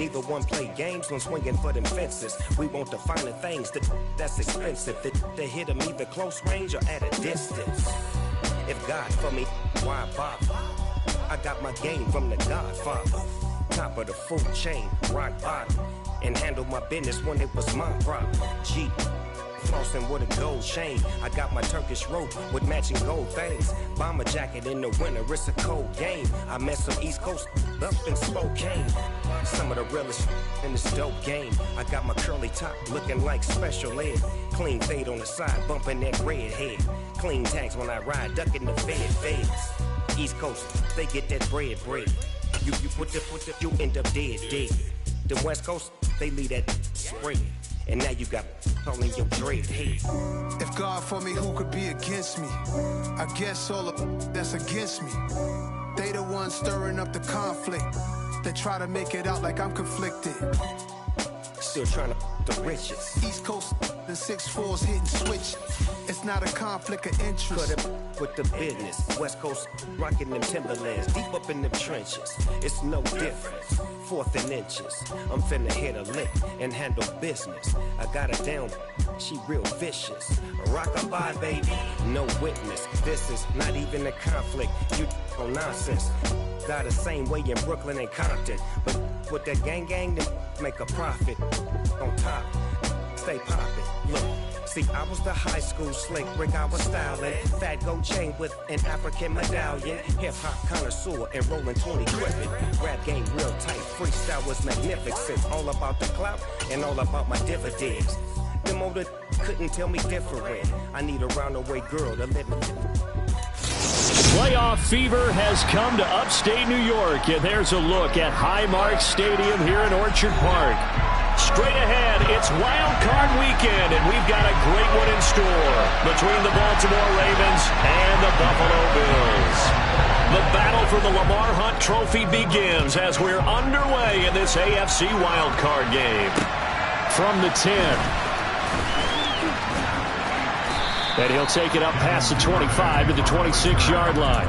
Neither one play games when swinging for them fences. We want the finer things, that's expensive. They hit them either close range or at a distance. If God for me, why bother? I got my game from the Godfather. Top of the food chain, rock bottom. And handle my business when it was my problem. Jeep, flossing with a gold chain. I got my Turkish rope with matching gold things. Bomber jacket in the winter, it's a cold game. I met some East Coast up in Spokane. Some of the realest in this dope game. I got my curly top looking like special ed. Clean fade on the side, bumping that red head. Clean tags when I ride, ducking the feds. East Coast, they get that bread. You you end up dead. The West Coast, they leave that spread. And now you got all in your dread head. If God for me, who could be against me? I guess all of that's against me. They the ones stirring up the conflict. They try to make it out like I'm conflicted. Still trying to the riches. East Coast, the 6'4s hitting switch. It's not a conflict of interest. Cut up with the business. West Coast rocking them Timberlands, deep up in them trenches. It's no difference. 4th and inches. I'm finna hit a lick and handle business. I got her down, she real vicious. Rock-a-bye, baby, no witness. This is not even a conflict. You on nonsense. Got the same way in Brooklyn and Compton. But with that gang, then make a profit. On top, stay poppin'. Look. See, I was the high school slick Rick, I was styling. Fat gold chain with an African medallion. Hip-hop connoisseur and rolling 20 equipment. Rap game real tight, freestyle was magnificent. All about the clout and all about my dividends. The motor couldn't tell me different. I need a roundaway girl to live in. Playoff fever has come to upstate New York, and there's a look at Highmark Stadium here in Orchard Park. Straight ahead, it's Wild Card Weekend, and we've got a great one in store between the Baltimore Ravens and the Buffalo Bills. The battle for the Lamar Hunt Trophy begins as we're underway in this AFC Wild Card game. From the 10. And he'll take it up past the 25 to the 26-yard line.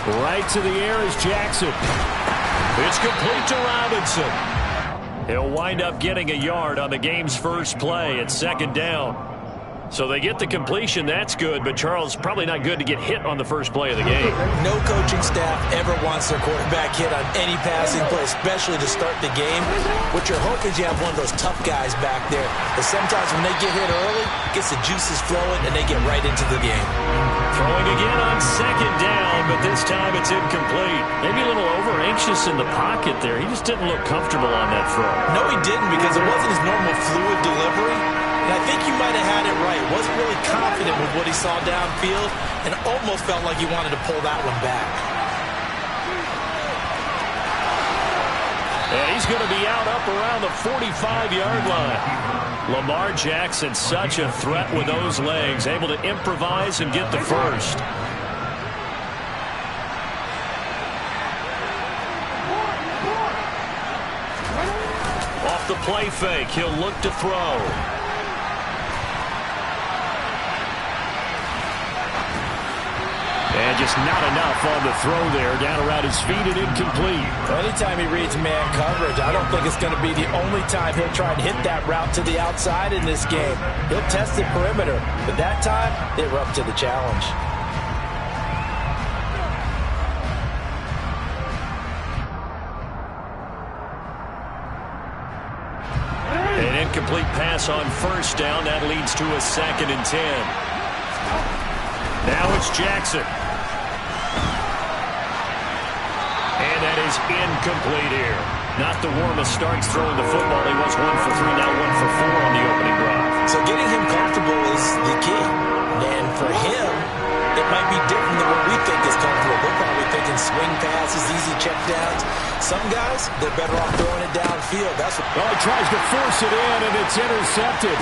Right to the air is Jackson. It's complete to Robinson. He'll wind up getting a yard on the game's first play at 2nd down. So they get the completion, that's good, but Charles, probably not good to get hit on the first play of the game. No coaching staff ever wants their quarterback hit on any passing play, especially to start the game. What you're hoping is you have one of those tough guys back there. But sometimes when they get hit early, it gets the juices flowing, and they get right into the game. Throwing again on 2nd down, but this time it's incomplete. Maybe a little over-anxious in the pocket there. He just didn't look comfortable on that throw. No, he didn't, because it wasn't his normal fluid delivery. And I think you might have had it right. Wasn't really confident with what he saw downfield and almost felt like he wanted to pull that one back. And he's going to be out up around the 45-yard line. Lamar Jackson, such a threat with those legs, able to improvise and get the first. Off the play fake, he'll look to throw. And just not enough on the throw there. Down around his feet and incomplete. Anytime he reads man coverage, I don't think it's going to be the only time he'll try and hit that route to the outside in this game. He'll test the perimeter, but that time, they were up to the challenge. An incomplete pass on 1st down. That leads to a 2nd and 10. Now it's Jackson. And that is incomplete here. Not the warmest starts throwing the football. He was 1 for 3, now 1 for 4 on the opening drive. So getting him comfortable is the key. And for him, it might be different than what we think is comfortable. We're probably thinking swing passes, easy checkdowns. Some guys, they're better off throwing it downfield. That's what. Well, he tries to force it in, and it's intercepted.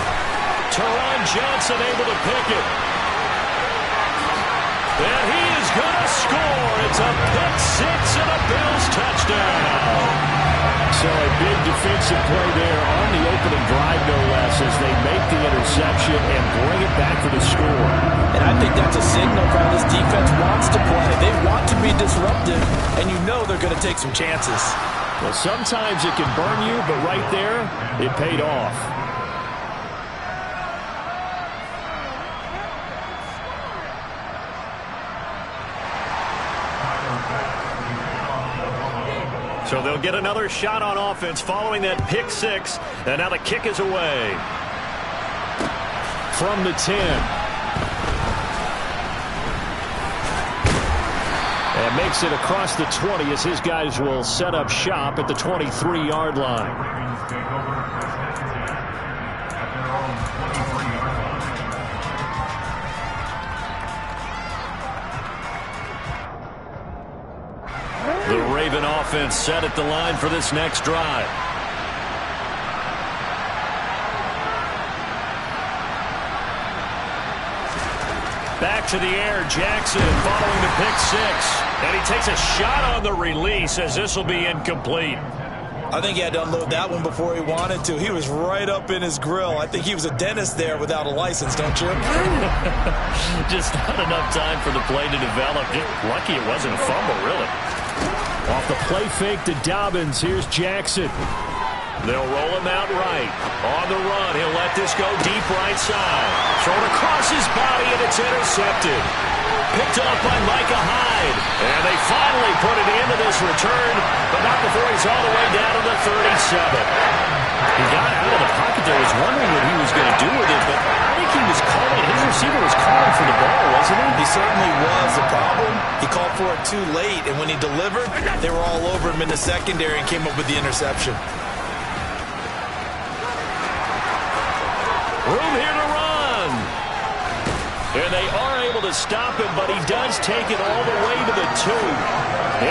Teron Johnson able to pick it. And he is going to score. It's a pick six and a Bills touchdown. So a big defensive play there on the opening drive, no less, as they make the interception and bring it back for the score. And I think that's a signal for how this defense wants to play. They want to be disruptive, and you know they're going to take some chances. Well, sometimes it can burn you, but right there, it paid off. So they'll get another shot on offense following that pick six. And now the kick is away. From the 10. And makes it across the 20 as his guys will set up shop at the 23-yard line. The Raven offense set at the line for this next drive. Back to the air, Jackson following the pick six. And he takes a shot on the release as this will be incomplete. I think he had to unload that one before he wanted to. He was right up in his grill. I think he was a dentist there without a license, don't you? Just not enough time for the play to develop. Lucky it wasn't a fumble, really. Off the play fake to Dobbins. Here's Jackson. They'll roll him out right. On the run, he'll let this go deep right side. Thrown across his body, and it's intercepted. Picked up by Micah Hyde. And they finally put it into this return, but not before he's all the way down to the 37. He got out of the pocket there. Was wondering what he was going to do with it, but I think he was calling. His receiver was calling for the ball, wasn't he? He certainly was. The problem, he called for it too late, and when he delivered, they were all over him in the secondary and came up with the interception. Room here to run. And they are able to stop him, but he does take it all the way to the 2.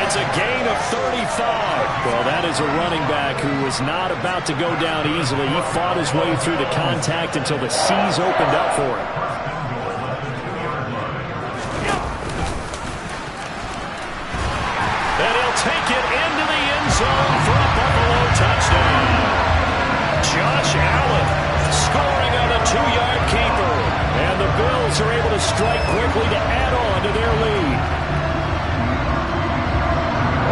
It's a gain of 35. Well, that is a running back who was not about to go down easily. He fought his way through the contact until the C's opened up for him. And he'll take it into the end zone for a Buffalo touchdown. Josh Allen scoring on a 2-yard keeper. And the Bills are able to strike quickly to add on to their lead.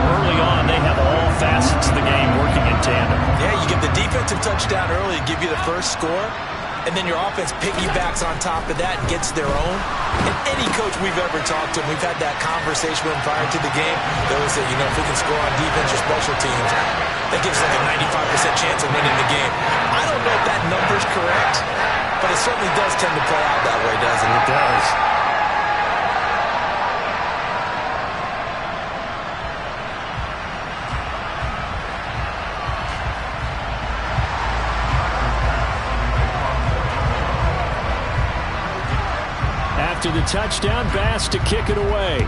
Early on, they have all facets of the game working in tandem. Yeah, you get the defensive touchdown early to give you the first score, and then your offense piggybacks on top of that and gets their own. And any coach we've ever talked to, we've had that conversation with them prior to the game, they always say, you know, if we can score on defense or special teams, that gives like a 95% chance of winning the game. I don't know if that number's correct, but it certainly does tend to play out that way, doesn't it? It does. After the touchdown, Bass to kick it away.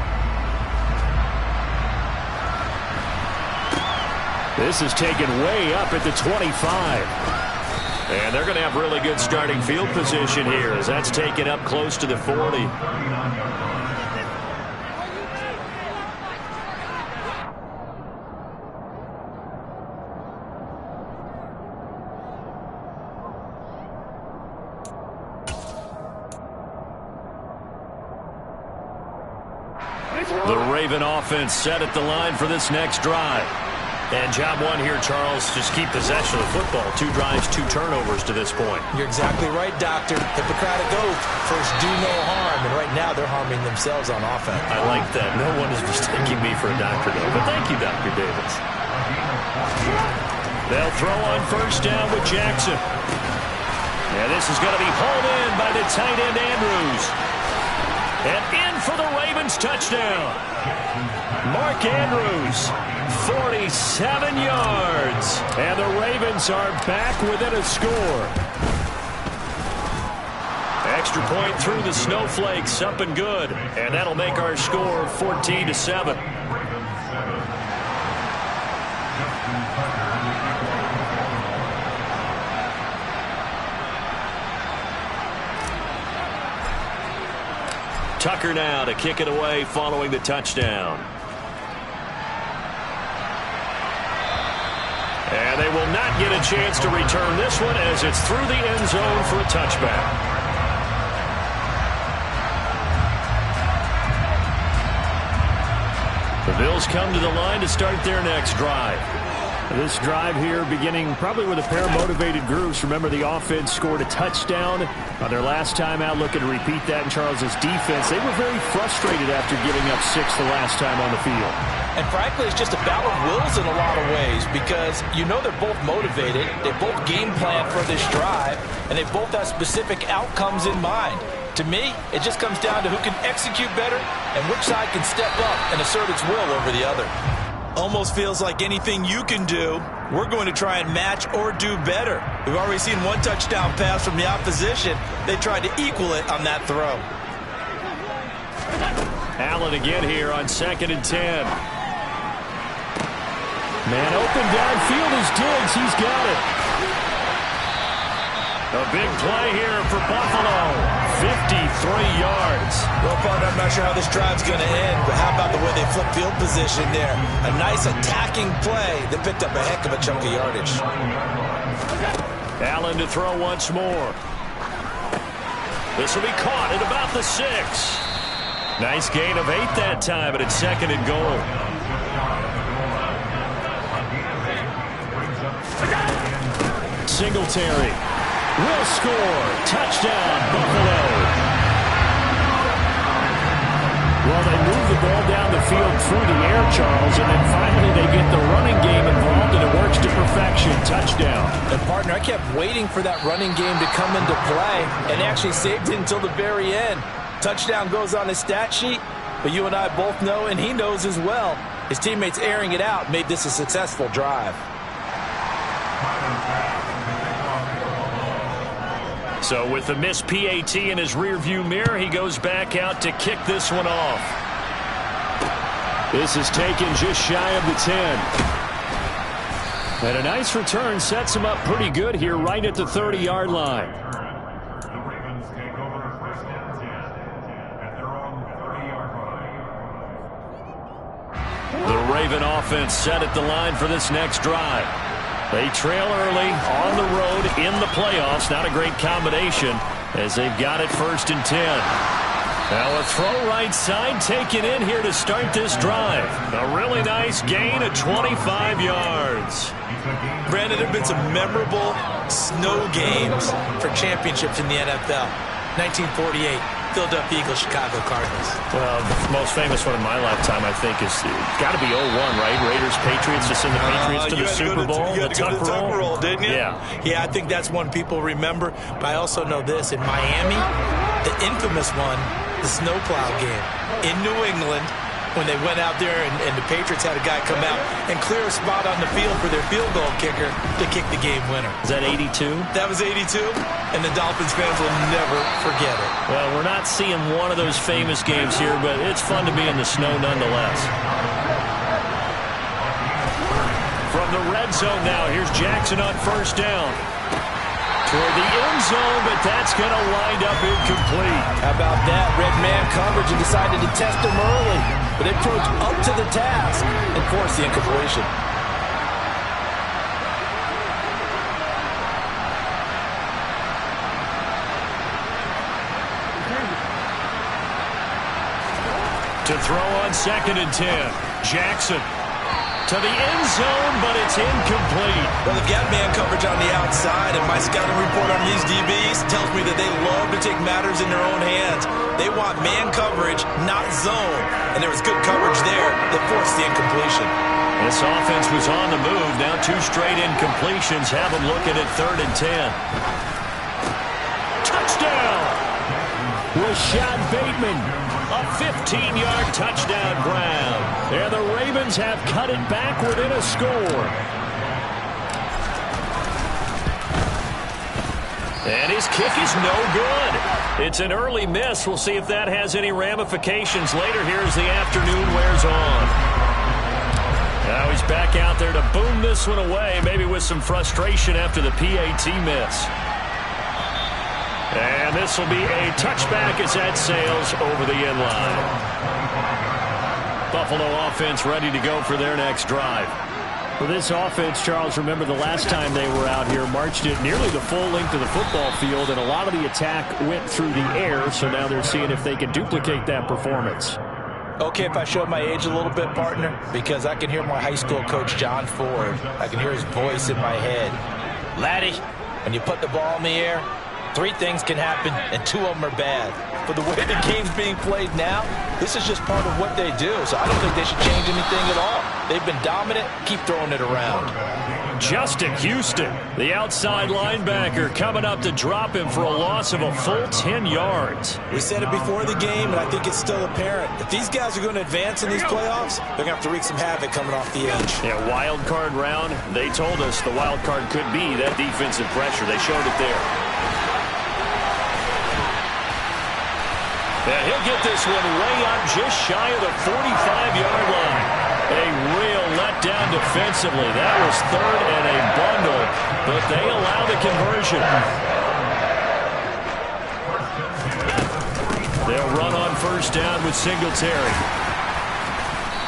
This is taken way up at the 25. And they're going to have really good starting field position here as that's taken up close to the 40. The Raven offense set at the line for this next drive. And job one here, Charles, just keep possession of the football. 2 drives, 2 turnovers to this point. You're exactly right, Doctor. Hippocratic oath. First, do no harm. And right now, they're harming themselves on offense. I like that. No one is mistaking me for a doctor, though. But thank you, Dr. Davis. They'll throw on first down with Jackson. And this is going to be hauled in by the tight end, Andrews. And in for the Ravens touchdown. Mark Andrews, 47 yards. And the Ravens are back within a score. Extra point through the snowflakes, up and good. And that'll make our score 14-7. Tucker now to kick it away following the touchdown. not get a chance to return this one as it's through the end zone for a touchback. The Bills come to the line to start their next drive. This drive here beginning probably with a pair of motivated groups. Remember, the offense scored a touchdown on their last time out, looking to repeat that in Charles's defense. They were very frustrated after giving up 6 the last time on the field. And frankly, it's just a battle of wills in a lot of ways because you know they're both motivated. They both game plan for this drive, and they both have specific outcomes in mind. To me, it just comes down to who can execute better and which side can step up and assert its will over the other. Almost feels like anything you can do, we're going to try and match or do better. We've already seen one touchdown pass from the opposition. They tried to equal it on that throw. Allen again here on 2nd and 10. Man open downfield is Diggs. He's got it. A big play here for Buffalo. 53 yards. Well, partner, I'm not sure how this drive's going to end, but how about the way they flip field position there? A nice attacking play that picked up a heck of a chunk of yardage. Allen to throw once more. This will be caught at about the 6. Nice gain of 8 that time, but it's 2nd and goal. Singletary will score. Touchdown, Buffalo. Well, they move the ball down the field through the air, Charles, and then finally they get the running game involved, and it works to perfection. Touchdown. And, partner, I kept waiting for that running game to come into play, and they actually saved it until the very end. Touchdown goes on his stat sheet, but you and I both know, and he knows as well, his teammates airing it out made this a successful drive. So with the missed PAT in his rearview mirror, he goes back out to kick this one off. This is taken just shy of the 10. And a nice return sets him up pretty good here right at the 30-yard line. The Raven offense set at the line for this next drive. They trail early on the road in the playoffs. Not a great combination as they've got it 1st and 10. Now a throw right side taken in here to start this drive. A really nice gain of 25 yards. Brandon, there have been some memorable snow games for championships in the NFL. 1948. Philadelphia Eagles, Chicago Cardinals. Well, the most famous one in my lifetime, I think, is got to be 01, right? Raiders, Patriots, just send the Patriots to the Super Bowl. You had to go to the Tuck Roll, didn't you? Yeah. Yeah, I think that's one people remember. But I also know this. In Miami, the infamous one, the snowplow game. In New England, when they went out there and the Patriots had a guy come out and clear a spot on the field for their field goal kicker to kick the game winner. Is that 82? That was 82, and the Dolphins fans will never forget it. Well, we're not seeing one of those famous games here, but it's fun to be in the snow nonetheless. From the red zone now, here's Jackson on 1st down. Toward the end zone, but that's going to wind up incomplete. How about that? Red man coverage and decided to test him early. But they approached up to the task and forced the incompletion. To throw on 2nd and 10. Jackson. To the end zone, but it's incomplete. Well, they've got man coverage on the outside, and my scouting report on these DBs tells me that they love to take matters in their own hands. They want man coverage, not zone. And there was good coverage there that forced the incompletion. This offense was on the move. Now 2 straight incompletions have them looking at 3rd and 10. Touchdown! Rashad Bateman. A 15-yard touchdown grab. There the Ravens have cut it back within a score. And his kick is no good. It's an early miss. We'll see if that has any ramifications later here as the afternoon wears on. Now he's back out there to boom this one away, maybe with some frustration after the PAT miss. And this will be a touchback as that sails over the end line. Buffalo offense ready to go for their next drive. For this offense, Charles, remember the last time they were out here, marched it nearly the full length of the football field, and a lot of the attack went through the air, so now they're seeing if they can duplicate that performance. Okay, if I showed my age a little bit, partner, because I can hear my high school coach, John Ford. I can hear his voice in my head. Laddie, when you put the ball in the air, 3 things can happen, and 2 of them are bad. But the way the game's being played now, this is just part of what they do. So I don't think they should change anything at all. They've been dominant. Keep throwing it around. Justin Houston, the outside linebacker, coming up to drop him for a loss of a full 10 yards. We said it before the game, and I think it's still apparent. If these guys are going to advance in these playoffs, they're going to have to wreak some havoc coming off the edge. Yeah, wild card round. They told us the wild card could be that defensive pressure. They showed it there. And he'll get this one way up just shy of the 45-yard line. A real letdown defensively. That was 3rd and a bundle, but they allow the conversion. They'll run on 1st down with Singletary.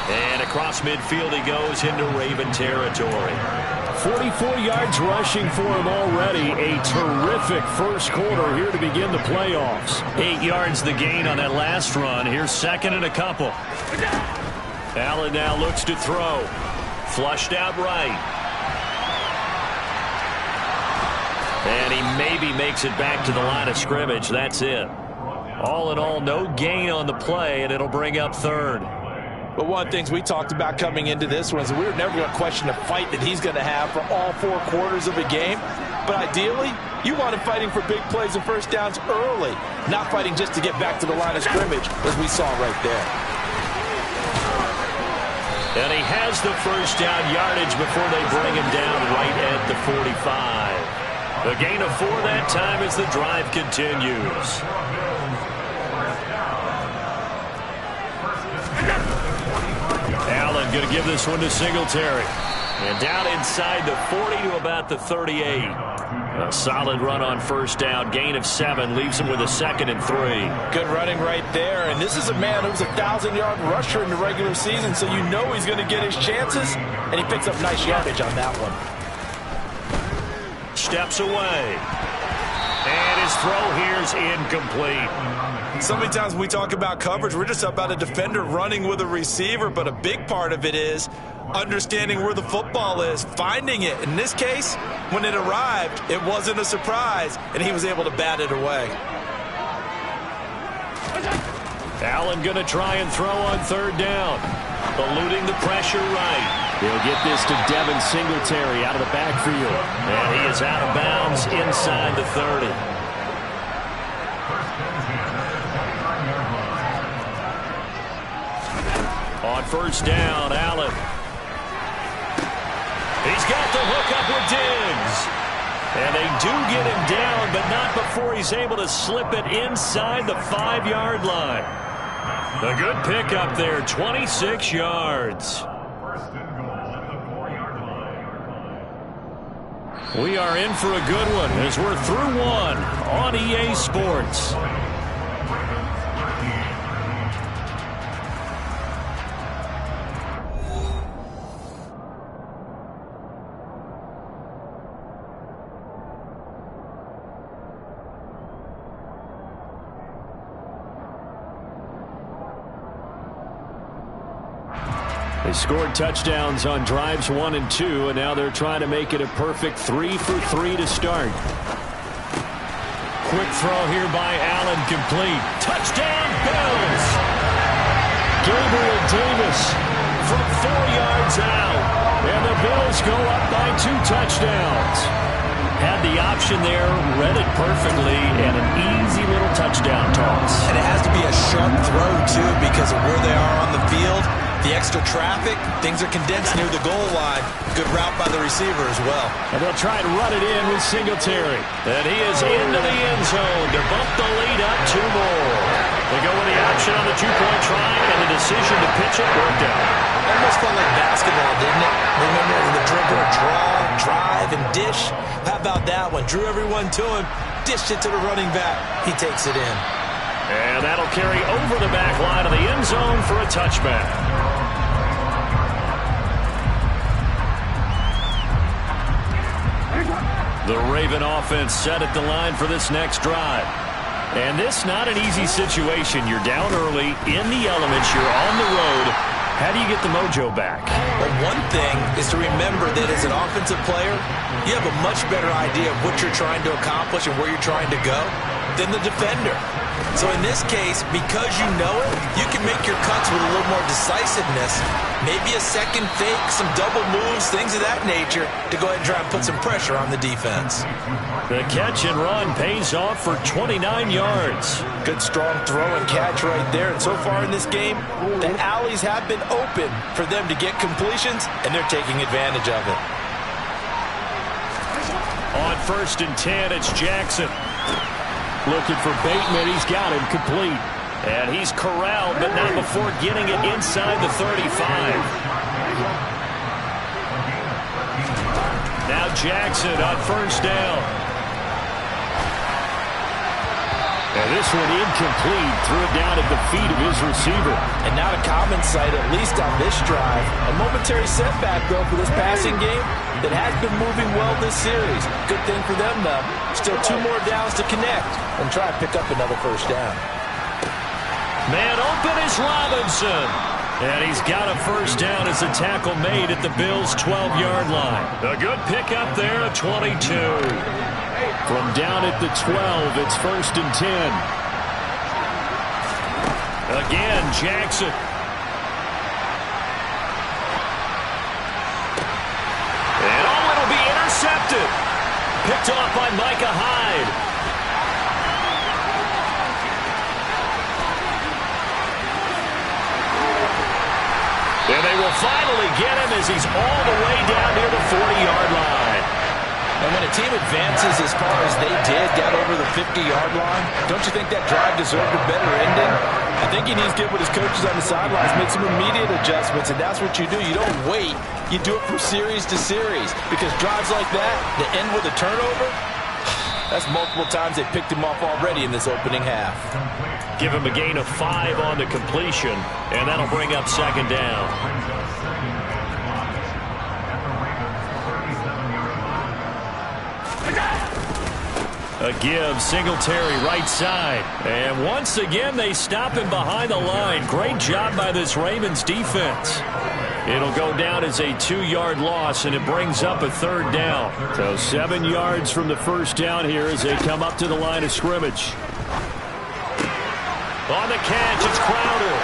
And across midfield he goes into Raven territory. 44 yards rushing for him already. A terrific first quarter here to begin the playoffs. 8 yards the gain on that last run. Here's 2nd and a couple. Allen now looks to throw. Flushed out right. And he maybe makes it back to the line of scrimmage. That's it. All in all, no gain on the play, and it'll bring up 3rd. But one of the things we talked about coming into this one is we were never going to question the fight that he's going to have for all 4 quarters of a game. But ideally, you want him fighting for big plays and 1st downs early, not fighting just to get back to the line of scrimmage, as we saw right there. And he has the 1st down yardage before they bring him down right at the 45. A gain of 4 that time as the drive continues. Allen going to give this one to Singletary. And down inside the 40 to about the 38. A solid run on 1st down. Gain of 7 leaves him with a 2nd and 3. Good running right there. And this is a man who was a 1,000-yard rusher in the regular season, so you know he's going to get his chances. And he picks up nice yardage on that one. Steps away. And his throw here is incomplete. So many times when we talk about coverage, we're just about a defender running with a receiver, but a big part of it is understanding where the football is, finding it. In this case, when it arrived, it wasn't a surprise, and he was able to bat it away. Allen going to try and throw on 3rd down. Eluding the pressure right. He'll get this to Devin Singletary out of the backfield. And he is out of bounds inside the 30. On 1st down, Allen. He's got the hook up with Diggs. And they do get him down, but not before he's able to slip it inside the 5-yard line. A good pickup there, 26 yards. We are in for a good one as we're through one on EA Sports. They scored touchdowns on drives 1 and 2, and now they're trying to make it a perfect 3 for 3 to start. Quick throw here by Allen, complete. Touchdown, Bills! Gabriel Davis from 4 yards out, and the Bills go up by 2 touchdowns. Had the option there, read it perfectly, and an easy little touchdown toss. And it has to be a sharp throw, too, because of where they are on the field. The extra traffic, things are condensed near the goal line. Good route by the receiver as well. And they'll try and run it in with Singletary. And he is into the end zone to bump the lead up 2 more. They go with the option on the 2-point try, and the decision to pitch it worked out. Almost felt like basketball, didn't it? Remember the dribbler, draw, drive, and dish? How about that one? Drew everyone to him, dished it to the running back. He takes it in. And that'll carry over the back line of the end zone for a touchback. The Raven offense set at the line for this next drive. And this not an easy situation. You're down early, in the elements, you're on the road. How do you get the mojo back? Well, one thing is to remember that as an offensive player, you have a much better idea of what you're trying to accomplish and where you're trying to go than the defender. So in this case, because you know it, you can make your cuts with a little more decisiveness. Maybe a second fake, some double moves, things of that nature to go ahead and try and put some pressure on the defense. The catch and run pays off for 29 yards. Good strong throw and catch right there. And so far in this game, the alleys have been open for them to get completions, and they're taking advantage of it. On 1st and 10, it's Jackson. Looking for Bateman. He's got him complete. And he's corralled, but not before getting it inside the 35. Now Jackson on 1st down. And this one incomplete. Threw it down at the feet of his receiver. And not a common sight, at least on this drive. A momentary setback, though, for this passing game that has been moving well this series. Good thing for them, though. Still 2 more downs to connect and try to pick up another 1st down. Man open is Robinson. And he's got a 1st down as a tackle made at the Bills' 12-yard line. A good pickup there at 22. From down at the 12, it's 1st and 10. Again, Jackson. And it'll be intercepted. Picked off by Micah Hyde. And they will finally get him as he's all the way down near the 40-yard line. And when a team advances as far as they did, got over the 50-yard line, don't you think that drive deserved a better ending? I think he needs to get with his coaches on the sidelines, make some immediate adjustments, and that's what you do. You don't wait. You do it from series to series, because drives like that end with a turnover, that's multiple times they picked him off already in this opening half. Give him a gain of 5 on the completion, and that'll bring up 2nd down. A give, Singletary right side. And once again, they stop him behind the line. Great job by this Ravens defense. It'll go down as a 2-yard loss, and it brings up a 3rd down. So 7 yards from the 1st down here as they come up to the line of scrimmage. On the catch, it's Crowder.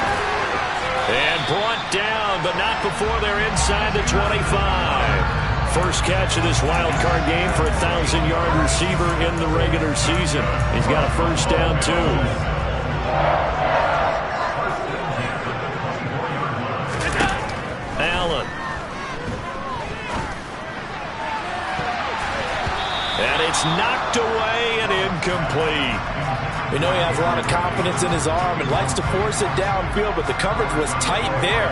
And brought down, but not before they're inside the 25. First catch of this wild card game for a 1,000-yard receiver in the regular season. He's got a 1st down, too. Allen. And it's knocked away and incomplete. We know he has a lot of confidence in his arm and likes to force it downfield, but the coverage was tight there.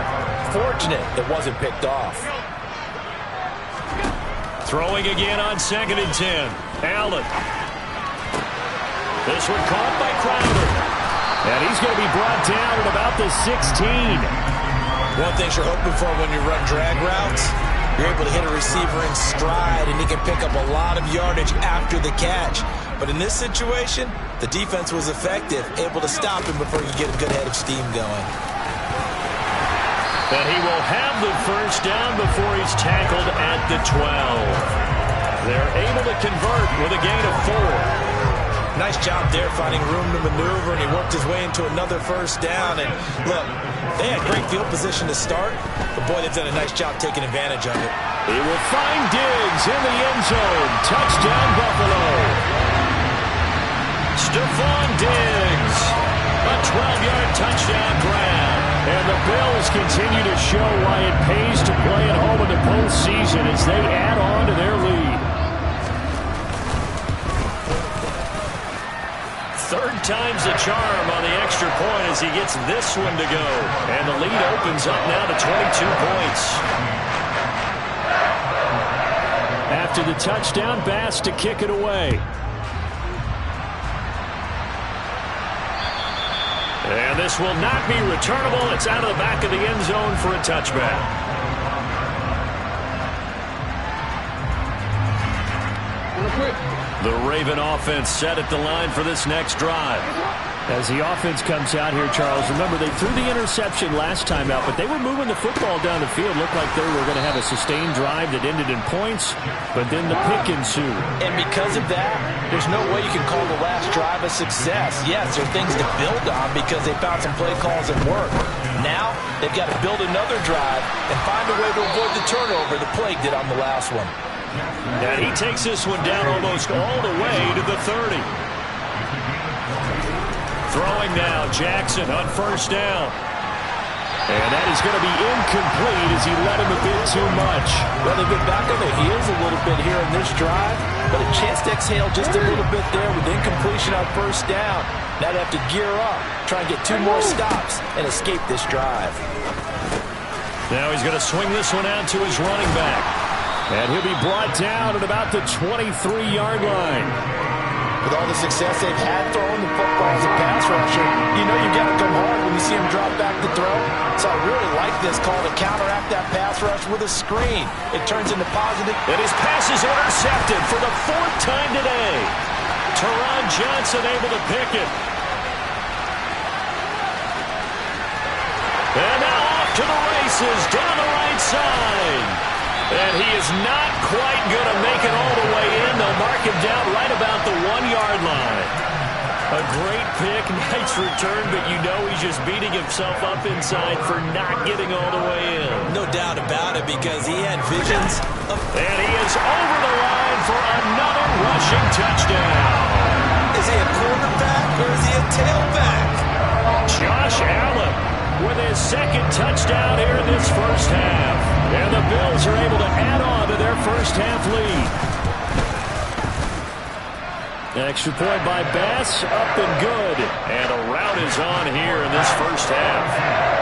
Fortunate it wasn't picked off. Throwing again on 2nd and 10. Allen. This one caught by Crowder. And he's going to be brought down at about the 16. One thing you're hoping for when you run drag routes, you're able to hit a receiver in stride, and he can pick up a lot of yardage after the catch. But in this situation, the defense was effective, able to stop him before he could get a good head of steam going. But he will have the 1st down before he's tackled at the 12. They're able to convert with a gain of 4. Nice job there finding room to maneuver, and he worked his way into another 1st down. And look, they had great field position to start, but boy, they've done a nice job taking advantage of it. He will find Diggs in the end zone. Touchdown, Buffalo. Stephon Diggs, a 12-yard touchdown grab. And the Bills continue to show why it pays to play at home in the postseason as they add on to their lead. 3rd time's the charm on the extra point as he gets this one to go. And the lead opens up now to 22 points. After the touchdown, Bass to kick it away. And this will not be returnable. It's out of the back of the end zone for a touchback. The Raven offense set at the line for this next drive. As the offense comes out here, Charles, remember they threw the interception last time out, but they were moving the football down the field. Looked like they were going to have a sustained drive that ended in points, but then the pick ensued. And because of that, there's no way you can call the last drive a success. Yes, there are things to build on because they found some play calls that work. Now, they've got to build another drive and find a way to avoid the turnover the Plague did on the last one. And he takes this one down almost all the way to the 30. Throwing now, Jackson on first down. And that is going to be incomplete as he led him a bit too much. Well, they've been back on their heels a little bit here in this drive, but a chance to exhale just a little bit there with incompletion on first down. Now they have to gear up, try and get 2 more stops, and escape this drive. Now he's going to swing this one out to his running back. And he'll be brought down at about the 23-yard line. With all the success they've had throwing the football as a pass rusher, you know you've got to come hard when you see him drop back to throw. So I really like this call to counteract that pass rush with a screen. It turns into positive. And his pass is intercepted for the 4th time today. Teron Johnson able to pick it. And now off to the races down the right side. And he is not quite going to make it all the way in. They'll mark him down right about the 1-yard line. A great pick, nice return, but you know he's just beating himself up inside for not getting all the way in. No doubt about it, because he had visions of... And he is over the line for another rushing touchdown. Is he a quarterback or is he a tailback? Josh Allen with his 2nd touchdown here in this first half. And the Bills are able to add on to their first half lead. Extra point by Bass, up and good. And a rout is on here in this first half.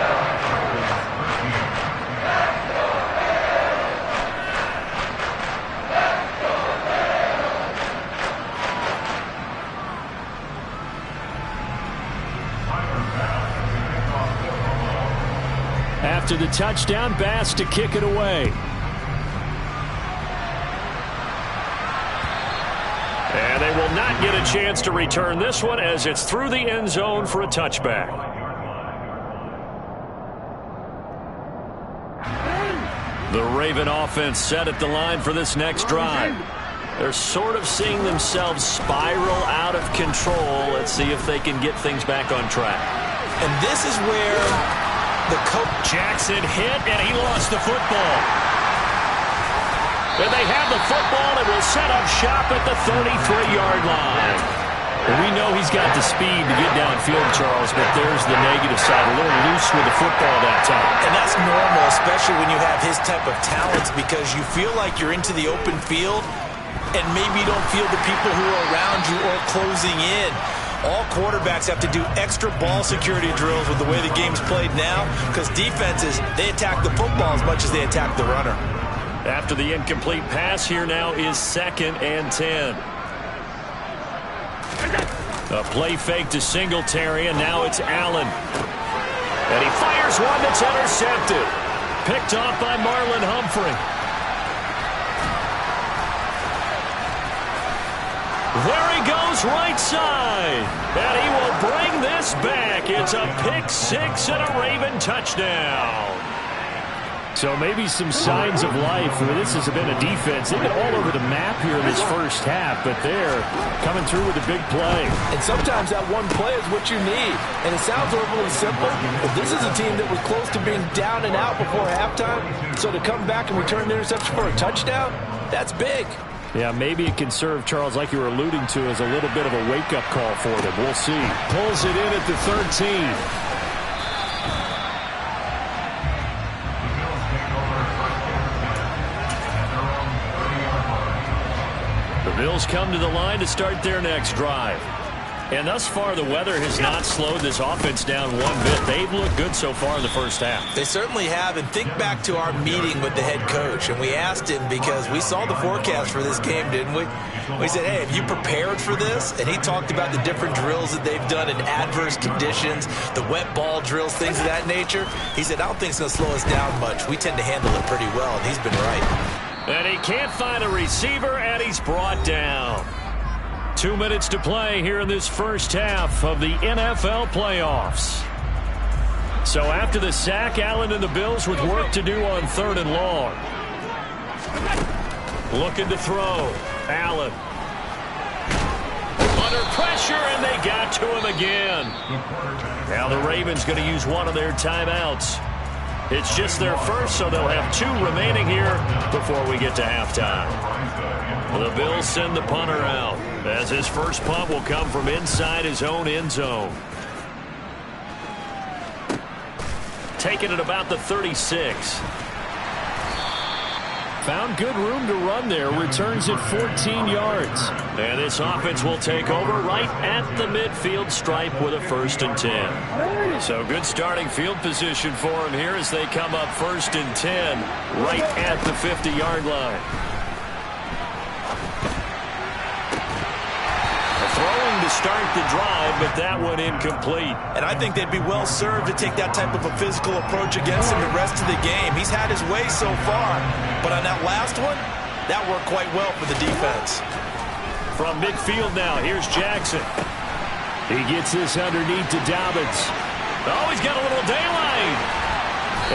After the touchdown, Bass to kick it away. And they will not get a chance to return this one as it's through the end zone for a touchback. The Raven offense set at the line for this next drive. They're sort of seeing themselves spiral out of control. Let's see if they can get things back on track. And this is where... the coach Jackson hit, and he lost the football. And they have the football and will set up shop at the 33-yard line. And we know he's got the speed to get downfield, Charles, but there's the negative side. A little loose with the football that time. And that's normal, especially when you have his type of talents, because you feel like you're into the open field, and maybe you don't feel the people who are around you or closing in. All quarterbacks have to do extra ball security drills with the way the game's played now, because defenses, they attack the football as much as they attack the runner. After the incomplete pass, here now is 2nd and 10. A play fake to Singletary, and now it's Allen. And he fires one that's intercepted. Picked off by Marlon Humphrey. There he goes, right side. And he will bring this back. It's a pick-6 and a Raven touchdown. So maybe some signs of life. This has been a defense. They've been all over the map here in this first half, but they're coming through with a big play. And sometimes that one play is what you need. And it sounds overly simple, but this is a team that was close to being down and out before halftime. So to come back and return the interception for a touchdown, that's big. Yeah, maybe it can serve, Charles, like you were alluding to, as a little bit of a wake-up call for them. We'll see. Pulls it in at the 13. The Bills come to the line to start their next drive. And thus far, the weather has not slowed this offense down one bit. They've looked good so far in the first half. They certainly have. And think back to our meeting with the head coach. And we asked him, because we saw the forecast for this game, didn't we? We said, hey, have you prepared for this? And he talked about the different drills that they've done in adverse conditions, the wet ball drills, things of that nature. He said, I don't think it's going to slow us down much. We tend to handle it pretty well, and he's been right. And he can't find a receiver, and he's brought down. 2 minutes to play here in this first half of the NFL playoffs. So after the sack, Allen and the Bills with work to do on 3rd and long. Looking to throw. Allen. Under pressure, and they got to him again. Now the Ravens going to use one of their timeouts. It's just their first, so they'll have 2 remaining here before we get to halftime. The Bills send the punter out, as his first punt will come from inside his own end zone. Taking it about the 36. Found good room to run there. Returns it 14 yards. And this offense will take over right at the midfield stripe with a 1st and 10. So good starting field position for them here as they come up 1st and 10 right at the 50-yard line. Throwing to start the drive, but that one incomplete. And I think they'd be well served to take that type of a physical approach against him the rest of the game. He's had his way so far, but on that last one, that worked quite well for the defense. From midfield now, here's Jackson. He gets this underneath to Dobbins. Oh, he's got a little daylight.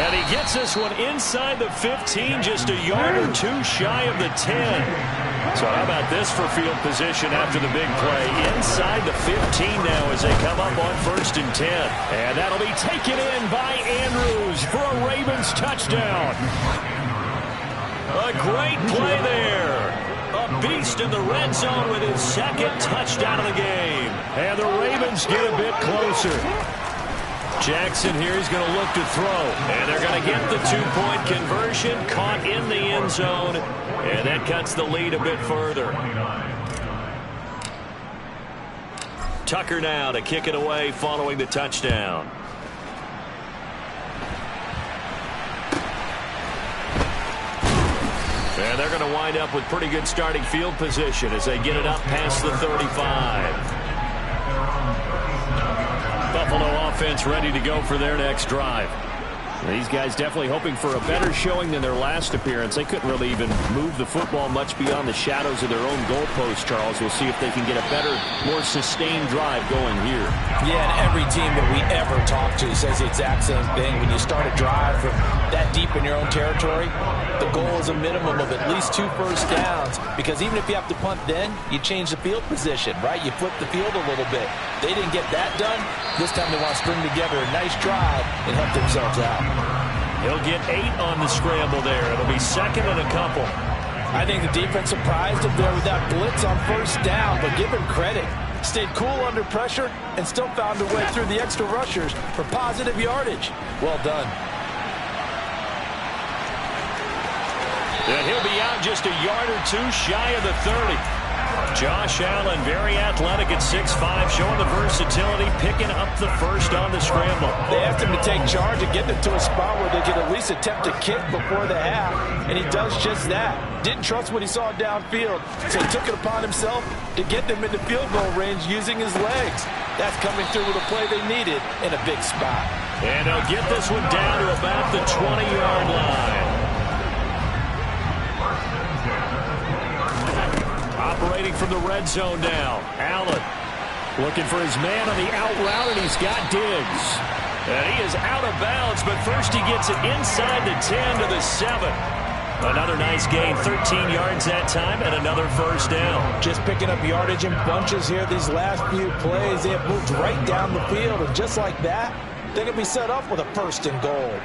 And he gets this one inside the 15, just a yard or 2 shy of the 10. So how about this for field position after the big play? Inside the 15 now as they come up on 1st and 10. And that'll be taken in by Andrews for a Ravens touchdown. A great play there. A beast in the red zone with his 2nd touchdown of the game. And the Ravens get a bit closer. Jackson here is going to look to throw. And they're going to get the 2-point conversion, caught in the end zone. And that cuts the lead a bit further. Tucker now to kick it away following the touchdown. And they're going to wind up with pretty good starting field position as they get it up past the 35. Buffalo offense ready to go for their next drive. These guys definitely hoping for a better showing than their last appearance. They couldn't really even move the football much beyond the shadows of their own goalpost, Charles. We'll see if they can get a better, more sustained drive going here. Yeah, and every team that we ever talk to says the exact same thing. When you start a drive from that deep in your own territory, the goal is a minimum of at least 2 first downs, because even if you have to punt then, you change the field position, right? You flip the field a little bit. They didn't get that done. This time they want to string together a nice drive and help themselves out. He'll get 8 on the scramble there. It'll be 2nd and a couple. I think the defense surprised him there with that blitz on 1st down, but give him credit. Stayed cool under pressure and still found a way through the extra rushers for positive yardage. Well done. And he'll be out just a yard or 2 shy of the 30. Josh Allen, very athletic at 6'5", showing the versatility, picking up the 1st on the scramble. They asked him to take charge and get them to a spot where they could at least attempt a kick before the half, and he does just that. Didn't trust what he saw downfield, so he took it upon himself to get them into field goal range using his legs. That's coming through with a play they needed in a big spot. And they'll get this one down to about the 20-yard line. Operating from the red zone now. Allen looking for his man on the out route, and he's got Diggs. And he is out of bounds, but first he gets it inside the 10 to the 7. Another nice gain, 13 yards that time, and another 1st down. Just picking up yardage in bunches here these last few plays. They have moved right down the field, and just like that, they're going to be set up with a 1st and goal.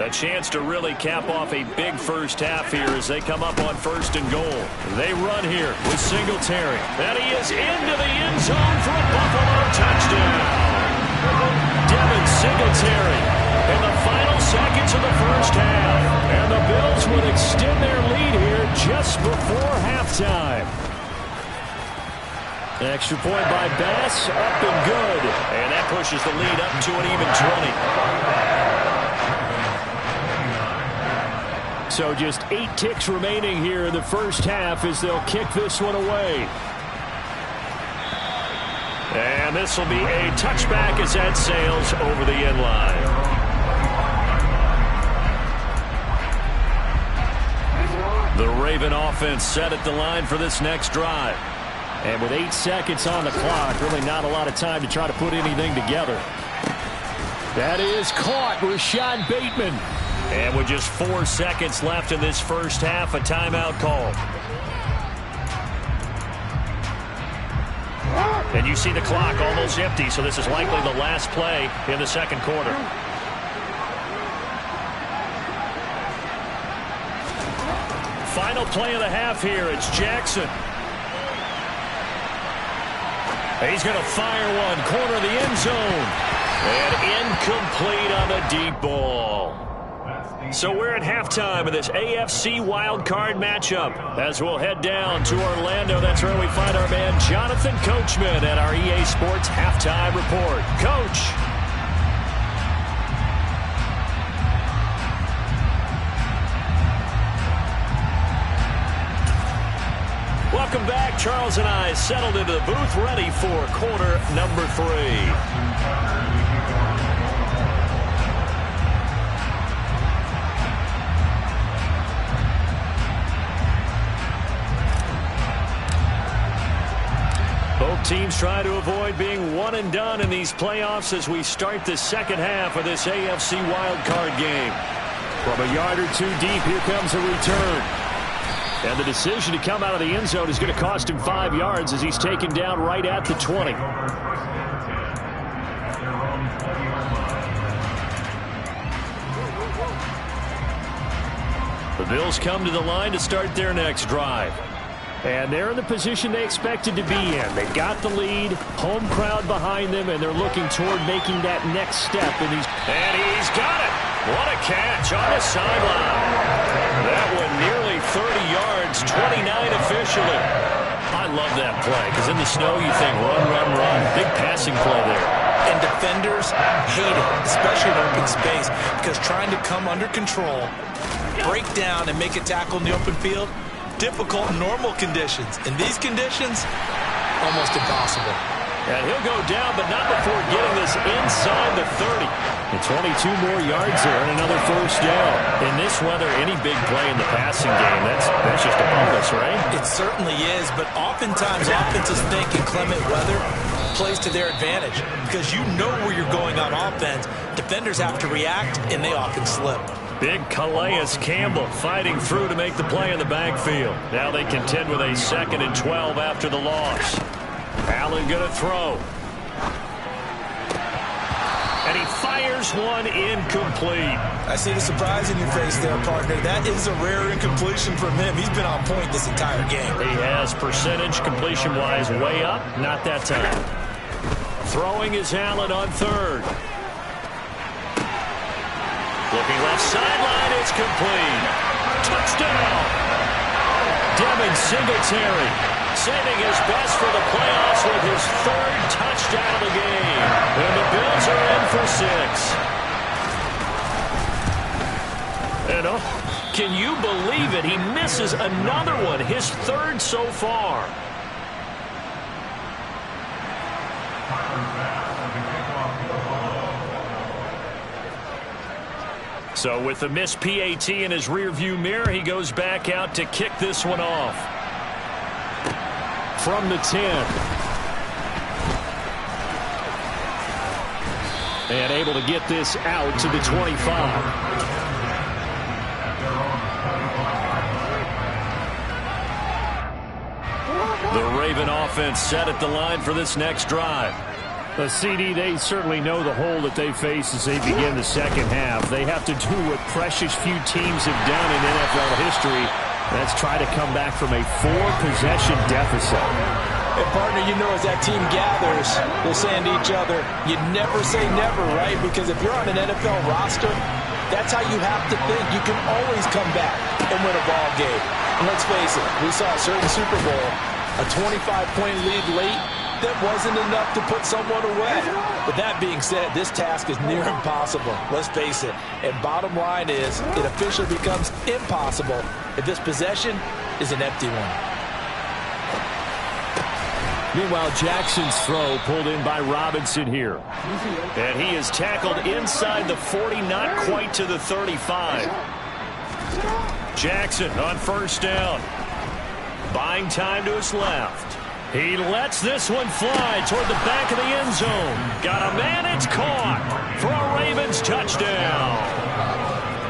A chance to really cap off a big first half here as they come up on 1st and goal. They run here with Singletary. And he is into the end zone for a Buffalo touchdown. Devin Singletary in the final seconds of the first half. And the Bills would extend their lead here just before halftime. Extra point by Bass, up and good. And that pushes the lead up to an even 20. So just 8 ticks remaining here in the first half as they'll kick this one away. And this will be a touchback as that sails over the end line. The Raven offense set at the line for this next drive. And with 8 seconds on the clock, really not a lot of time to try to put anything together. That is caught, Rashad Bateman. And with just 4 seconds left in this first half, a timeout call. And you see the clock almost empty, so this is likely the last play in the second quarter. Final play of the half here. It's Jackson. He's going to fire one. Corner of the end zone. And incomplete on the deep ball. So we're at halftime of this AFC wildcard matchup. As we'll head down to Orlando, that's where we find our man Jonathan Coachman at our EA Sports Halftime Report. Coach. Welcome back. Charles and I settled into the booth, ready for quarter number 3. Both teams try to avoid being one and done in these playoffs as we start the second half of this AFC wildcard game. From a yard or two deep, here comes a return. And the decision to come out of the end zone is going to cost him 5 yards as he's taken down right at the 20. The Bills come to the line to start their next drive. And they're in the position they expected to be in. They've got the lead, home crowd behind them, and they're looking toward making that next step in these. And he's got it. What a catch on the sideline. That one nearly 30 yards, 29 officially. I love that play because in the snow you think run, run, run. Big passing play there. And defenders hate it, especially in open space, because trying to come under control, break down, and make a tackle in the open field, difficult in normal conditions. In these conditions, almost impossible. And he'll go down, but not before getting this inside the 30. And 22 more yards there and another first down. In this weather, any big play in the passing game, that's just a bonus, right? It certainly is, but oftentimes offenses think inclement weather plays to their advantage because you know where you're going on offense. Defenders have to react, and they often slip. Big Calais Campbell fighting through to make the play in the backfield. Now they contend with a 2nd and 12 after the loss. Allen going to throw. And he fires one incomplete. I see the surprise in your face there, partner. That is a rare incompletion from him. He's been on point this entire game. He has percentage completion-wise way up. Not that time. Throwing is Allen on 3rd. Looking left sideline, it's complete. Touchdown! Devin Singletary saving his best for the playoffs with his 3rd touchdown of the game. And the Bills are in for 6. And can you believe it? He misses another one, his 3rd so far. So with the missed PAT in his rearview mirror, he goes back out to kick this one off. From the 10. And able to get this out to the 25. The Raven offense set at the line for this next drive. The CD, they certainly know the hole that they face as they begin the second half. They have to do what precious few teams have done in NFL history. That's try to come back from a 4-possession deficit. And partner, you know, as that team gathers, they're saying to each other, you never say never, right? Because if you're on an NFL roster, that's how you have to think. You can always come back and win a ball game. And let's face it, we saw a certain Super Bowl, a 25-point lead late, that wasn't enough to put someone away. But that being said, this task is near impossible. Let's face it. And bottom line is, it officially becomes impossible if this possession is an empty one. Meanwhile, Jackson's throw pulled in by Robinson here. And he is tackled inside the 40, not quite to the 35. Jackson on first down. Buying time to his left. He lets this one fly toward the back of the end zone. Got a man, it's caught for a Ravens touchdown.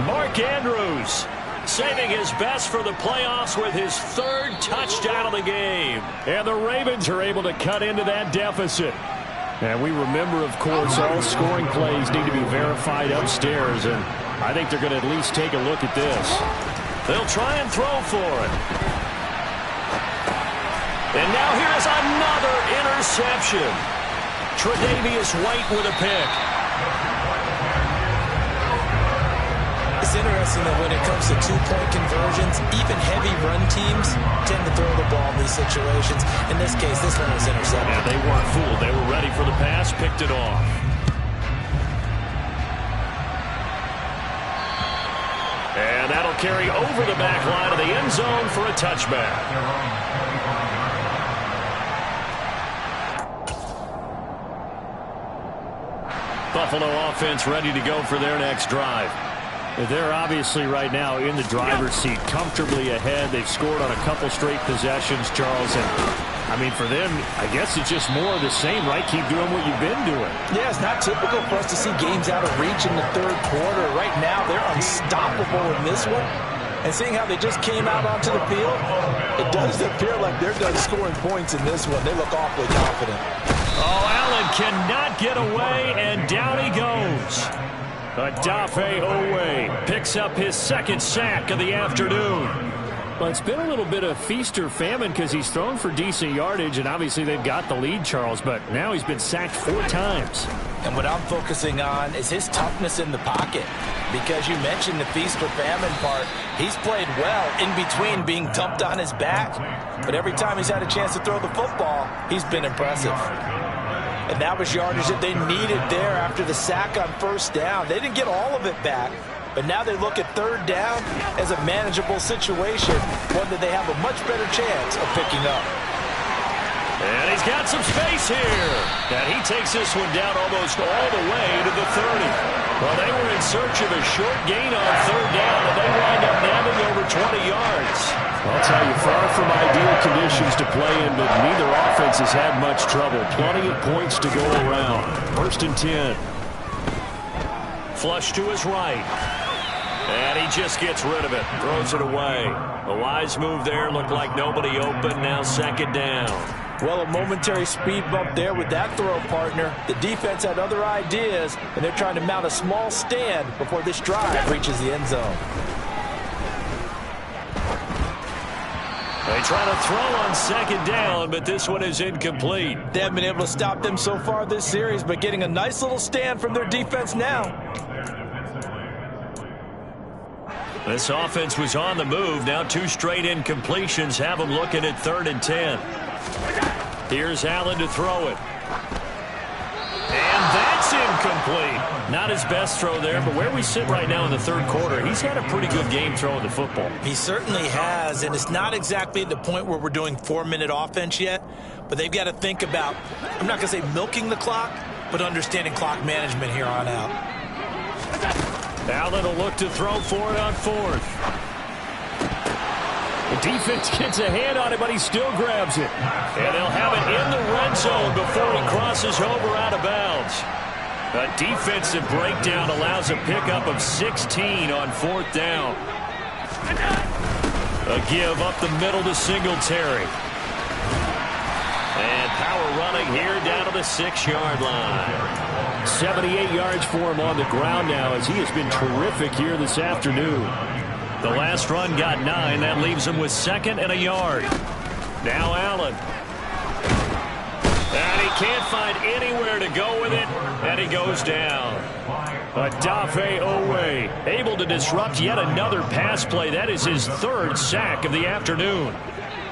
Mark Andrews saving his best for the playoffs with his third touchdown of the game. And the Ravens are able to cut into that deficit. And we remember, of course, all scoring plays need to be verified upstairs, and I think they're going to at least take a look at this. They'll try and throw for it. And now here's another interception. Tre'Davious White with a pick. It's interesting that when it comes to two-point conversions, even heavy run teams tend to throw the ball in these situations. In this case, this one was intercepted. Yeah, they weren't fooled. They were ready for the pass, picked it off. And that'll carry over the back line of the end zone for a touchback. Buffalo offense ready to go for their next drive. They're obviously right now in the driver's seat, comfortably ahead. They've scored on a couple straight possessions, Charles. And, I mean, for them, I guess it's just more of the same, right? Keep doing what you've been doing. Yeah, it's not typical for us to see games out of reach in the third quarter. Right now, they're unstoppable in this one. And seeing how they just came out onto the field, it does appear like they're done scoring points in this one. They look awfully confident. Oh, Allen cannot get away, and down he goes. Odafe Oweh picks up his second sack of the afternoon. Well, it's been a little bit of feast or famine because he's thrown for decent yardage, and obviously they've got the lead, Charles, but now he's been sacked 4 times. And what I'm focusing on is his toughness in the pocket, because you mentioned the feast or famine part. He's played well in between being dumped on his back, but every time he's had a chance to throw the football, he's been impressive. And that was yardage that they needed there after the sack on first down. They didn't get all of it back, but now they look at third down as a manageable situation, one that they have a much better chance of picking up. And he's got some space here. And he takes this one down almost all the way to the 30. Well, they were in search of a short gain on third down, and they wind up nabbing over 20 yards. I'll tell you, far from ideal conditions to play in, but neither offense has had much trouble. Plenty of points to go around. 1st and 10. Flush to his right. And he just gets rid of it. Throws it away. A wise move there. Looked like nobody open. Now 2nd down. Well, a momentary speed bump there with that throw, partner. The defense had other ideas, and they're trying to mount a small stand before this drive reaches the end zone. They try to throw on 2nd down, but this one is incomplete. They haven't been able to stop them so far this series, but getting a nice little stand from their defense now. This offense was on the move. Now 2 straight incompletions have them looking at 3rd and 10. Here's Allen to throw it. And that's incomplete. Not his best throw there, but where we sit right now in the 3rd quarter, he's had a pretty good game throwing the football. He certainly has, and it's not exactly at the point where we're doing 4-minute offense yet, but they've got to think about, I'm not going to say milking the clock, but understanding clock management here on out. Allen will look to throw for it on 4th. The defense gets a hand on it, but he still grabs it. And they'll have it in the red zone before he crosses over out of bounds. A defensive breakdown allows a pickup of 16 on 4th down. A give up the middle to Singletary. And power running here down to the 6-yard line. 78 yards for him on the ground now, as he has been terrific here this afternoon. The last run got 9. That leaves him with 2nd and a yard. Now Allen. And he can't find anywhere to go with it, and he goes down. Odafe Oweh able to disrupt yet another pass play. That is his 3rd sack of the afternoon.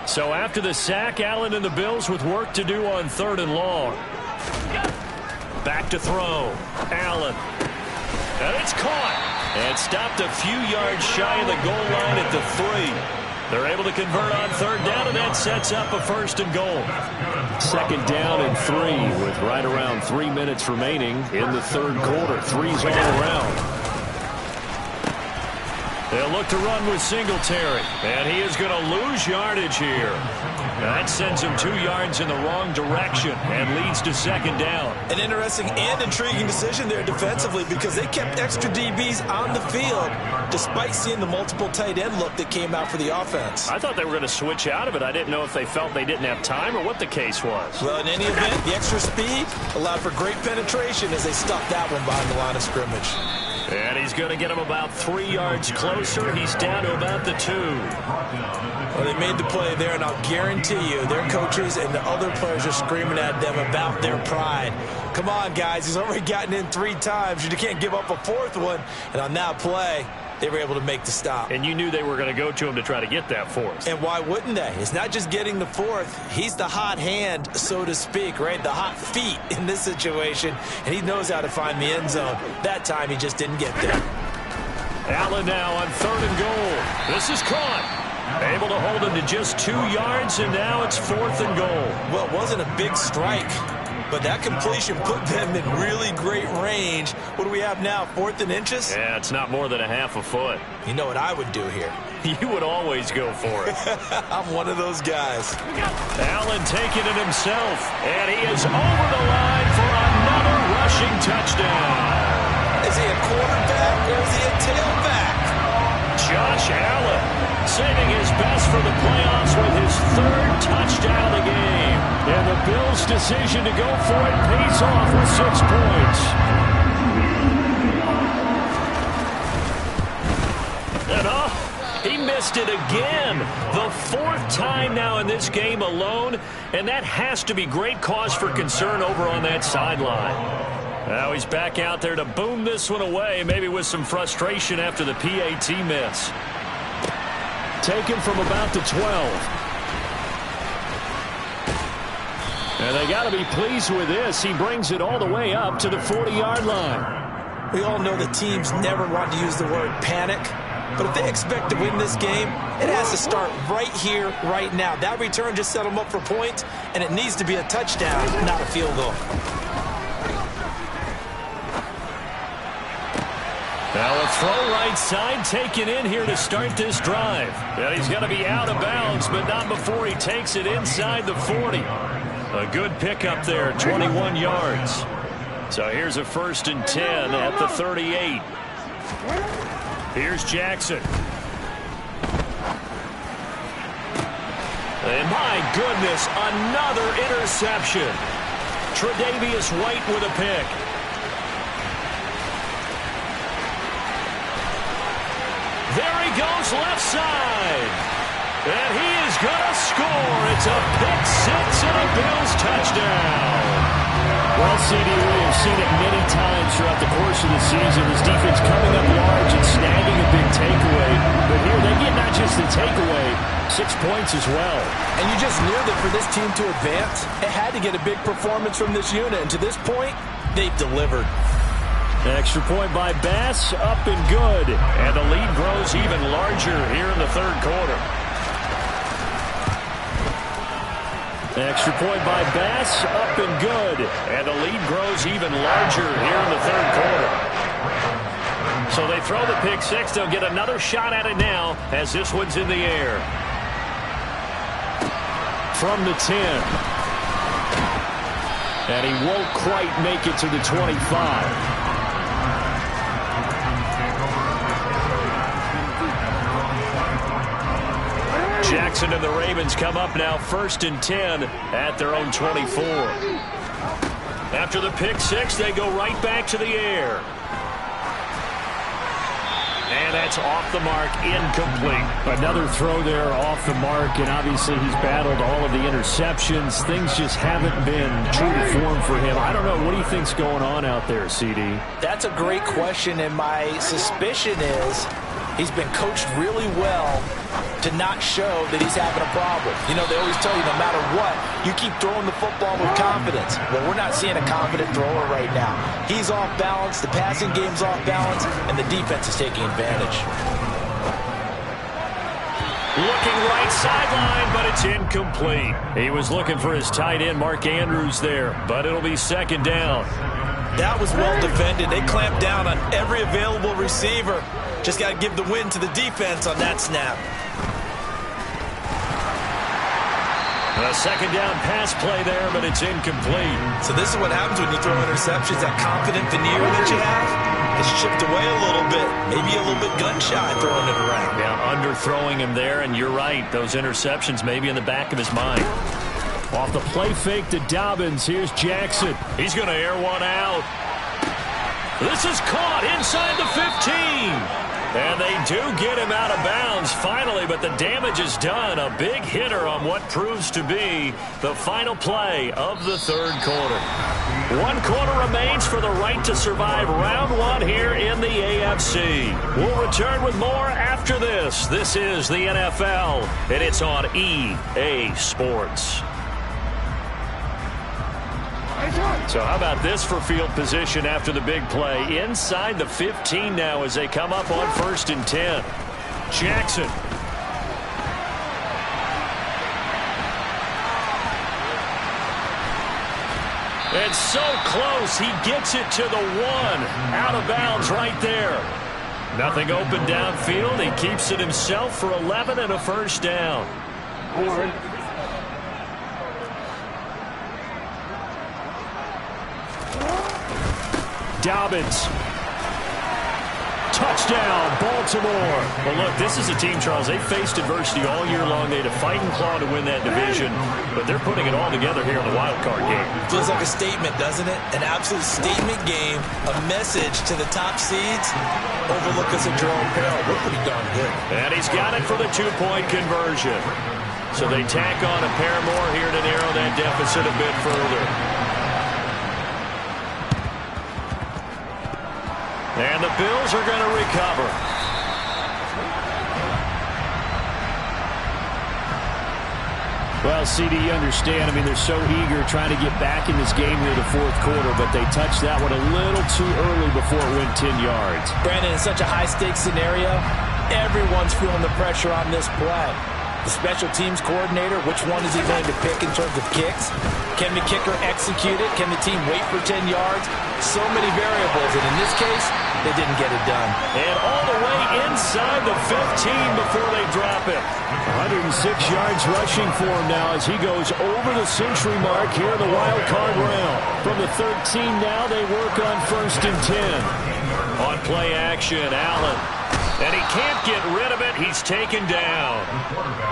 So after the sack, Allen and the Bills with work to do on 3rd and long. Back to throw. Allen. And it's caught. And stopped a few yards shy of the goal line at the 3. They're able to convert on 3rd down, and that sets up a 1st and goal. 2nd down and 3 with right around 3 minutes remaining in the 3rd quarter. 3's all around. They'll look to run with Singletary, and he is going to lose yardage here. That sends him 2 yards in the wrong direction and leads to second down. An interesting and intriguing decision there defensively because they kept extra DBs on the field despite seeing the multiple tight end look that came out for the offense. I thought they were going to switch out of it. I didn't know if they felt they didn't have time or what the case was. Well, in any event, the extra speed allowed for great penetration as they stuffed that one behind the line of scrimmage. And he's going to get him about 3 yards closer. He's down to about the 2. Well, they made the play there, and I'll guarantee you their coaches and the other players are screaming at them about their pride. Come on, guys. He's already gotten in 3 times. You can't give up a 4th one. And on that play, they were able to make the stop. And you knew they were going to go to him to try to get that 4th. And why wouldn't they? It's not just getting the 4th. He's the hot hand, so to speak, right? The hot feet in this situation. And he knows how to find the end zone. That time, he just didn't get there. Allen now on 3rd and goal. This is caught. Able to hold him to just 2 yards, and now it's 4th and goal. Well, it wasn't a big strike, but that completion put them in really great range. What do we have now, 4th and inches? Yeah, it's not more than a half a foot. You know what I would do here? You would always go for it. I'm one of those guys. Allen taking it himself, and he is over the line for another rushing touchdown. Is he a quarterback or is he a tailback? Josh Allen saving his best for the playoffs with his 3rd touchdown of the game. And the Bills' decision to go for it pays off with 6 points. And he missed it again. The 4th time now in this game alone, and that has to be great cause for concern over on that sideline. Now he's back out there to boom this one away, maybe with some frustration after the PAT miss. Taken from about the 12. And they got to be pleased with this. He brings it all the way up to the 40-yard line. We all know that teams never want to use the word panic. But if they expect to win this game, it has to start right here, right now. That return just set them up for points, and it needs to be a touchdown, not a field goal. Now a throw right side taken in here to start this drive. And he's going to be out of bounds, but not before he takes it inside the 40. A good pickup there, 21 yards. So here's a 1st and 10 at the 38. Here's Jackson. And my goodness, another interception. Tre'Davious White with a pick. There he goes, left side. And he is going to score. It's a pick 6 and a Bills touchdown. Well, CD, we have seen it many times throughout the course of the season. This defense coming up large and snagging a big takeaway. But here they get not just the takeaway, 6 points as well. And you just knew that for this team to advance, it had to get a big performance from this unit. And to this point, they've delivered. Extra point by Bass, up and good. And the lead grows even larger here in the 3rd quarter. Extra point by Bass, up and good. And the lead grows even larger here in the 3rd quarter. So they throw the pick 6. They'll get another shot at it now as this one's in the air. From the 10. And he won't quite make it to the 25. Jackson and the Ravens come up now 1st and 10 at their own 24. After the pick 6, they go right back to the air. And that's off the mark, incomplete. Another throw there off the mark, and obviously he's battled all of the interceptions. Things just haven't been true to form for him. I don't know. What do you think's going on out there, CD? That's a great question, and my suspicion is he's been coached really well to not show that he's having a problem. You know, they always tell you no matter what, you keep throwing the football with confidence. Well, we're not seeing a confident thrower right now. He's off balance, the passing game's off balance, and the defense is taking advantage. Looking right sideline, but it's incomplete. He was looking for his tight end, Mark Andrews, there, but it'll be 2nd down. That was well defended. They clamped down on every available receiver. Just got to give the win to the defense on that snap. A second down pass play there, but it's incomplete. So this is what happens when you throw interceptions. That confident veneer that you have is chipped away a little bit. Maybe a little bit gun-shy throwing it around. Yeah, underthrowing him there, and you're right. Those interceptions maybe in the back of his mind. Off the play fake to Dobbins. Here's Jackson. He's going to air one out. This is caught inside the 15. And they do get him out of bounds finally, but the damage is done. A big hitter on what proves to be the final play of the third quarter. 1 quarter remains for the right to survive round 1 here in the AFC. We'll return with more after this. This is the NFL, and it's on EA Sports. So how about this for field position after the big play? Inside the 15 now as they come up on 1st and 10. Jackson. It's so close. He gets it to the 1. Out of bounds right there. Nothing open downfield. He keeps it himself for 11 and a first down. Dobbins. Touchdown, Baltimore. Well, look, this is a team, Charles, they faced adversity all year long. They had to fight and claw to win that division, but they're putting it all together here in the wild card game. Feels like a statement, doesn't it? An absolute statement game, a message to the top seeds. Overlook us at your own peril. We're pretty darn good. And he's got it for the 2-point conversion. So they tack on a pair more here to narrow that deficit a bit further. And the Bills are going to recover. Well, CD, you understand. I mean, they're so eager trying to get back in this game here in the fourth quarter, but they touched that one a little too early before it went 10 yards. Brandon, in such a high-stakes scenario, everyone's feeling the pressure on this play. The special teams coordinator, which one is he going to pick in terms of kicks? Can the kicker execute it? Can the team wait for 10 yards? So many variables, and in this case, they didn't get it done. And all the way inside the 15 before they drop it. 106 yards rushing for him now as he goes over the century mark here in the wild card round. From the 13 now, they work on 1st and 10. On play action, Allen. And he can't get rid of it. He's taken down.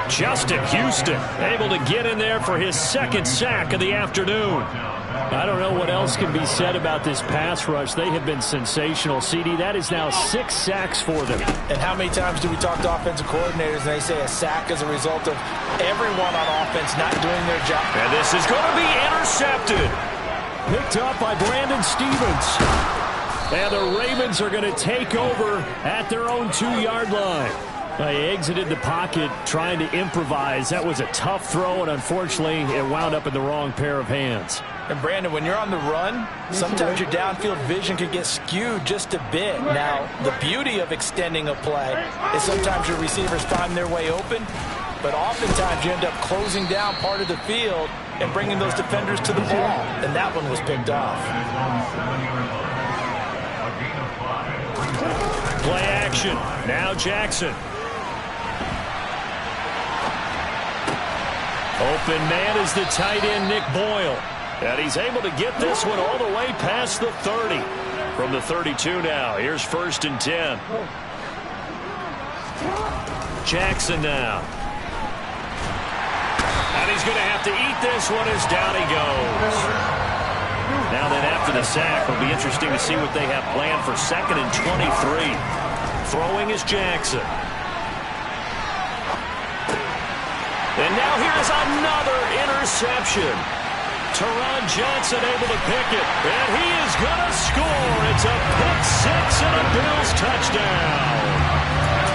Justin Houston able to get in there for his 2nd sack of the afternoon. I don't know what else can be said about this pass rush. They have been sensational. CD, that is now 6 sacks for them. And how many times do we talk to offensive coordinators and they say a sack is a result of everyone on offense not doing their job? And this is going to be intercepted. Picked up by Brandon Stevens. And the Ravens are going to take over at their own 2-yard line. They exited the pocket trying to improvise. That was a tough throw, and unfortunately, it wound up in the wrong pair of hands. And, Brandon, when you're on the run, sometimes your downfield vision can get skewed just a bit. Now, the beauty of extending a play is sometimes your receivers find their way open, but oftentimes you end up closing down part of the field and bringing those defenders to the ball, and that one was picked off. Play action. Now Jackson. Open man is the tight end, Nick Boyle. And he's able to get this one all the way past the 30. From the 32 now. Here's 1st and 10. Jackson now. And he's going to have to eat this one as down he goes. Now then, after the sack, it'll be interesting to see what they have planned for 2nd and 23. Throwing is Jackson. And now here's another interception. Teron Johnson able to pick it. And he is going to score. It's a pick 6 and a Bills touchdown.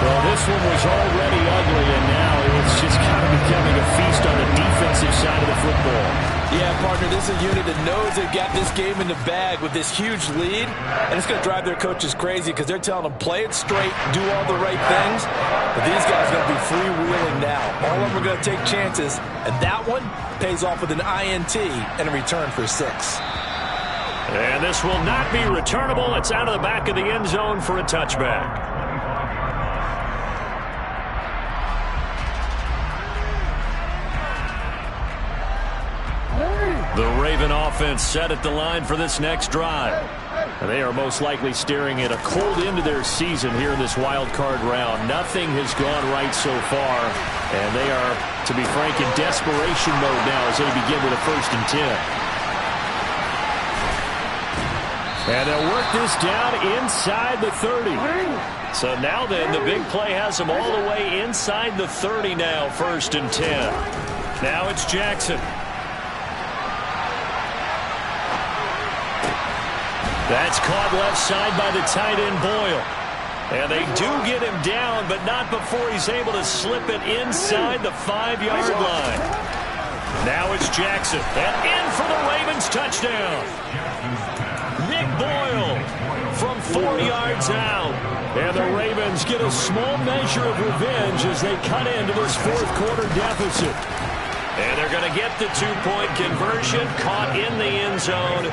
Well, this one was already ugly, and now it's just kind of becoming a feast on the defensive side of the football. Yeah, partner, this is a unit that knows they've got this game in the bag with this huge lead, and it's going to drive their coaches crazy because they're telling them play it straight, do all the right things, but these guys are going to be freewheeling now. All of them are going to take chances, and that one pays off with an INT and a return for 6. And this will not be returnable. It's out of the back of the end zone for a touchback. The Raven offense set at the line for this next drive. And they are most likely staring at a cold end to their season here in this wild card round. Nothing has gone right so far, and they are, to be frank, in desperation mode now as they begin with a 1st and 10. And they'll work this down inside the 30. So now then, the big play has them all the way inside the 30 now, 1st and 10. Now it's Jackson. That's caught left side by the tight end Boyle. And they do get him down, but not before he's able to slip it inside the 5-yard line. Now it's Jackson. And in for the Ravens touchdown. Nick Boyle from 4 yards out. And the Ravens get a small measure of revenge as they cut into this 4th quarter deficit. And they're going to get the 2-point conversion, caught in the end zone,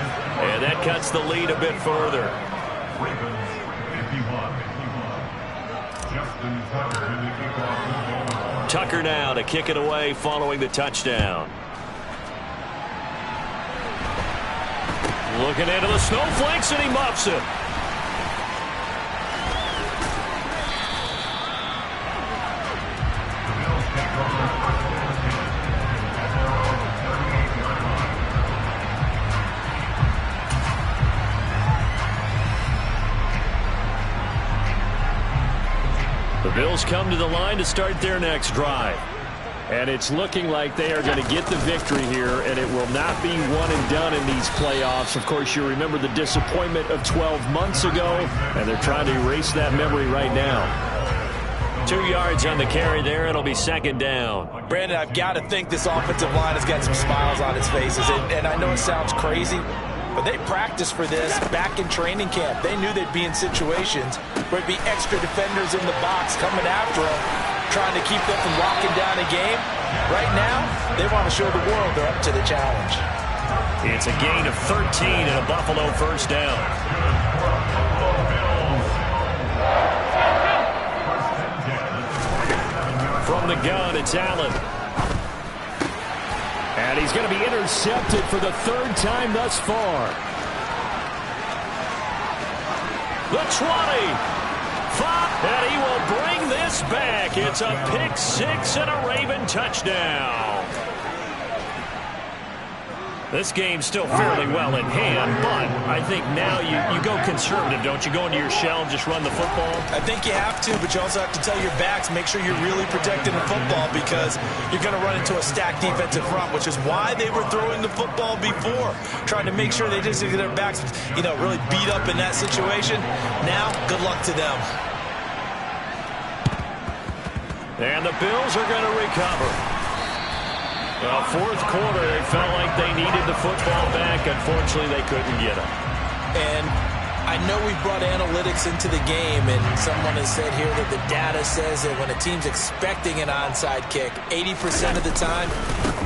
and that cuts the lead a bit further. Tucker now to kick it away following the touchdown. Looking into the snowflakes, and he muffs it. The Bills come to the line to start their next drive. And it's looking like they are going to get the victory here, and it will not be one and done in these playoffs. Of course, you remember the disappointment of 12 months ago, and they're trying to erase that memory right now. 2 yards on the carry there. It'll be 2nd down. Brandon, I've got to think this offensive line has got some smiles on its faces. And I know it sounds crazy, but they practiced for this back in training camp. They knew they'd be in situations where it'd be extra defenders in the box coming after them, trying to keep them from locking down a game. Right now, they want to show the world they're up to the challenge. It's a gain of 13 and a Buffalo 1st down. From the gun, it's Allen. And he's going to be intercepted for the 3rd time thus far. The 20. 5, and he will bring this back. It's a pick 6 and a Raven touchdown. This game's still fairly well in hand, but I think now you go conservative, don't you? Go into your shell and just run the football? I think you have to, but you also have to tell your backs, make sure you're really protecting the football because you're going to run into a stacked defensive front, which is why they were throwing the football before, trying to make sure they just get their backs, really beat up in that situation. Now, good luck to them. And the Bills are going to recover. Well, 4th quarter, they felt like they needed the football back. Unfortunately, they couldn't get it. And I know we brought analytics into the game, and someone has said here that the data says that when a team's expecting an onside kick, 80% of the time,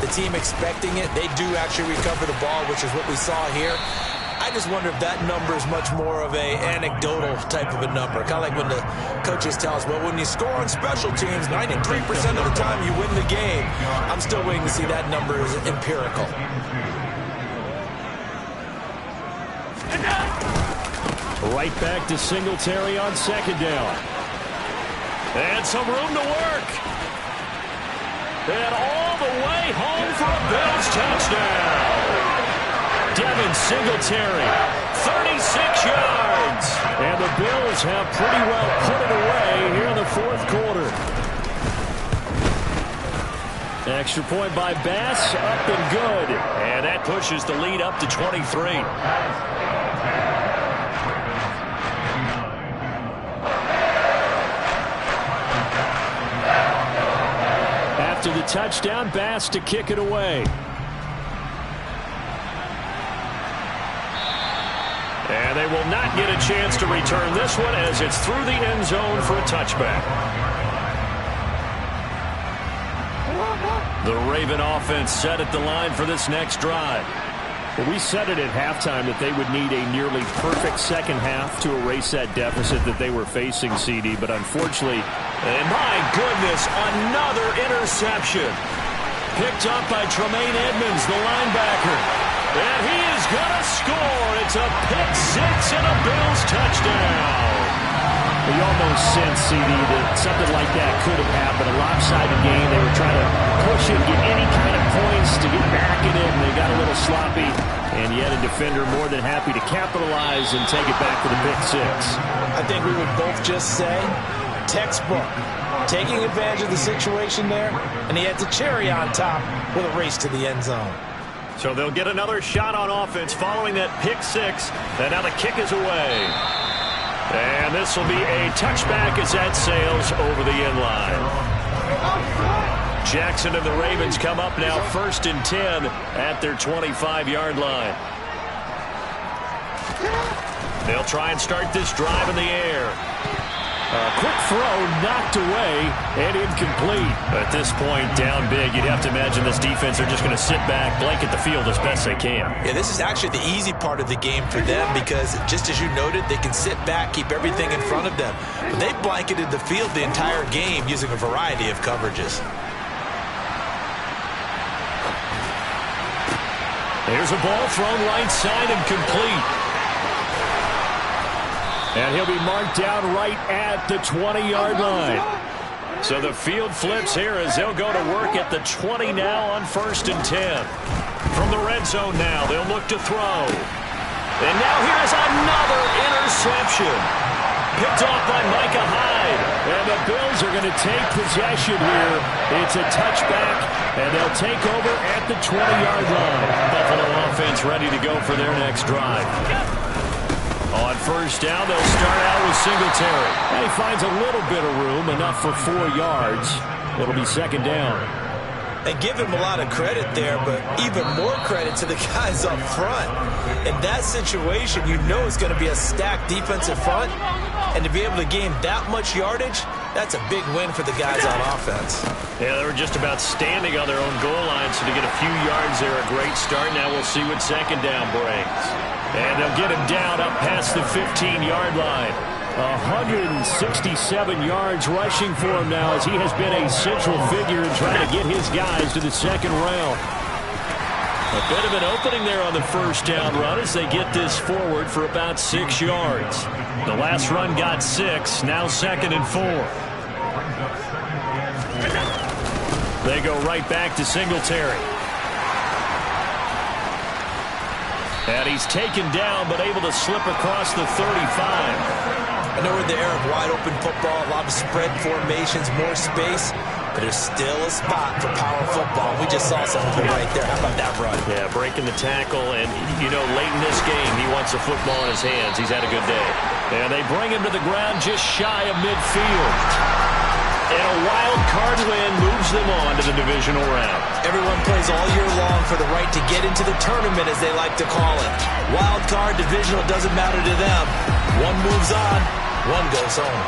the team expecting it, they do actually recover the ball, which is what we saw here. I just wonder if that number is much more of a anecdotal type of a number. Kind of like when the coaches tell us, well, when you score on special teams, 93% of the time you win the game. I'm still waiting to see that number is empirical. Right back to Singletary on 2nd down. And some room to work. And all the way home for a Bills touchdown. Devin Singletary, 36 yards. And the Bills have pretty well put it away here in the 4th quarter. Extra point by Bass, up and good. And that pushes the lead up to 23. After the touchdown, Bass to kick it away. And they will not get a chance to return this one as it's through the end zone for a touchback. The Raven offense set at the line for this next drive. Well, we said it at halftime that they would need a nearly perfect second half to erase that deficit that they were facing, CD. But unfortunately, and my goodness, another interception. Picked up by Tremaine Edmonds, the linebacker. He's going to score. It's a pick six and a Bills touchdown. Well, you all know since, CD, that something like that could have happened. A lopsided game. They were trying to push it, get any kind of points to get back in it, and they got a little sloppy. And yet a defender more than happy to capitalize and take it back for the pick six. I think we would both just say textbook. Taking advantage of the situation there, and he had the cherry on top with a race to the end zone. So they'll get another shot on offense following that pick six. And now the kick is away. And this will be a touchback as that sails over the end line. Jackson and the Ravens come up now 1st and 10 at their 25-yard line. They'll try and start this drive in the air. A quick throw knocked away and incomplete. At this point, down big, you'd have to imagine this defense are just going to sit back, blanket the field as best they can. Yeah, this is actually the easy part of the game for them because, just as you noted, they can sit back, keep everything in front of them. But they blanketed the field the entire game using a variety of coverages. Here's a ball thrown right side and complete. And he'll be marked down right at the 20-yard line. So the field flips here as they'll go to work at the 20 now on 1st and 10. From the red zone now, they'll look to throw. And now here's another interception. Picked off by Micah Hyde. And the Bills are going to take possession here. It's a touchback, and they'll take over at the 20-yard line. Buffalo offense ready to go for their next drive. On 1st down, they'll start out with Singletary. And he finds a little bit of room, enough for 4 yards. It'll be 2nd down. They give him a lot of credit there, but even more credit to the guys up front. In that situation, you know it's going to be a stacked defensive front. And to be able to gain that much yardage, that's a big win for the guys on offense. Yeah, they were just about standing on their own goal line, so to get a few yards there, a great start. Now we'll see what 2nd down brings. And they'll get him down up past the 15-yard line. 167 yards rushing for him now as he has been a central figure in trying to get his guys to the 2nd round. A bit of an opening there on the 1st down run as they get this forward for about 6 yards. The last run got 6, now 2nd and 4. They go right back to Singletary. And he's taken down, but able to slip across the 35. I know we're in the era of wide-open football, a lot of spread formations, more space, but there's still a spot for power football. We just saw some of it right there. How about that run? Yeah, breaking the tackle, and, you know, late in this game, he wants the football in his hands. He's had a good day. And they bring him to the ground just shy of midfield. And a wild card win moves them on to the divisional round. Everyone plays all year long for the right to get into the tournament, as they like to call it. Wild card, divisional, doesn't matter to them. One moves on, one goes home.